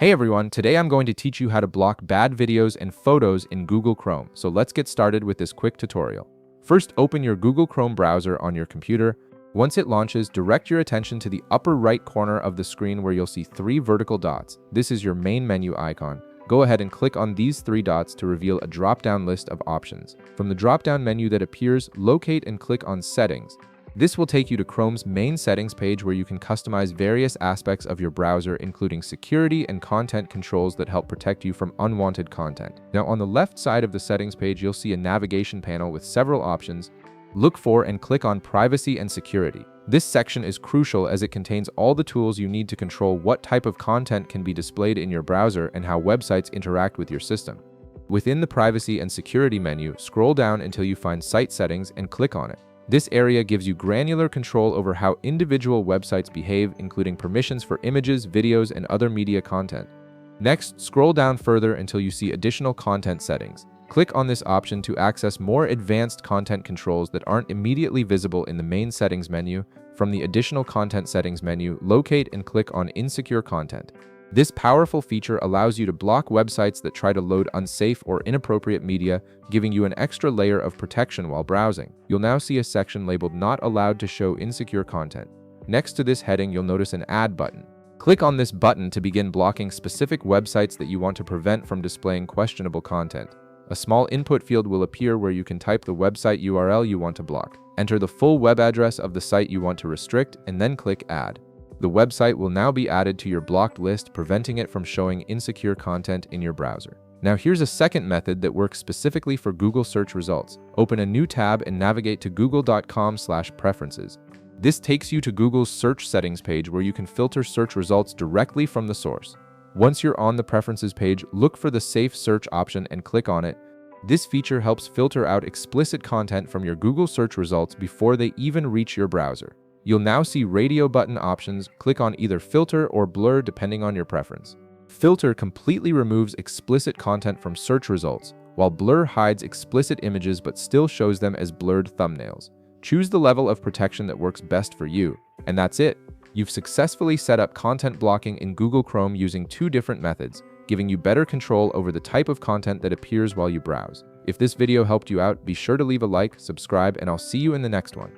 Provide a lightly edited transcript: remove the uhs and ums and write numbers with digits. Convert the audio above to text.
Hey everyone, today I'm going to teach you how to block bad videos and photos in Google Chrome. So let's get started with this quick tutorial. First, open your Google Chrome browser on your computer. Once it launches, direct your attention to the upper right corner of the screen where you'll see three vertical dots. This is your main menu icon. Go ahead and click on these three dots to reveal a drop-down list of options. From the drop-down menu that appears, locate and click on Settings. This will take you to Chrome's main settings page where you can customize various aspects of your browser, including security and content controls that help protect you from unwanted content. Now, on the left side of the settings page, you'll see a navigation panel with several options. Look for and click on Privacy and Security. This section is crucial as it contains all the tools you need to control what type of content can be displayed in your browser and how websites interact with your system. Within the Privacy and Security menu, scroll down until you find Site Settings and click on it. This area gives you granular control over how individual websites behave, including permissions for images, videos, and other media content. Next, scroll down further until you see Additional Content Settings. Click on this option to access more advanced content controls that aren't immediately visible in the main settings menu. From the Additional Content Settings menu, locate and click on Insecure Content. This powerful feature allows you to block websites that try to load unsafe or inappropriate media, giving you an extra layer of protection while browsing. You'll now see a section labeled Not Allowed to Show Insecure Content. Next to this heading, you'll notice an Add button. Click on this button to begin blocking specific websites that you want to prevent from displaying questionable content. A small input field will appear where you can type the website URL you want to block. Enter the full web address of the site you want to restrict, and then click Add. The website will now be added to your blocked list, preventing it from showing insecure content in your browser. Now here's a second method that works specifically for Google search results. Open a new tab and navigate to google.com/preferences. This takes you to Google's search settings page where you can filter search results directly from the source. Once you're on the preferences page, look for the Safe Search option and click on it. This feature helps filter out explicit content from your Google search results before they even reach your browser. You'll now see radio button options. Click on either Filter or Blur depending on your preference. Filter completely removes explicit content from search results, while Blur hides explicit images but still shows them as blurred thumbnails. Choose the level of protection that works best for you. And that's it. You've successfully set up content blocking in Google Chrome using two different methods, giving you better control over the type of content that appears while you browse. If this video helped you out, be sure to leave a like, subscribe, and I'll see you in the next one.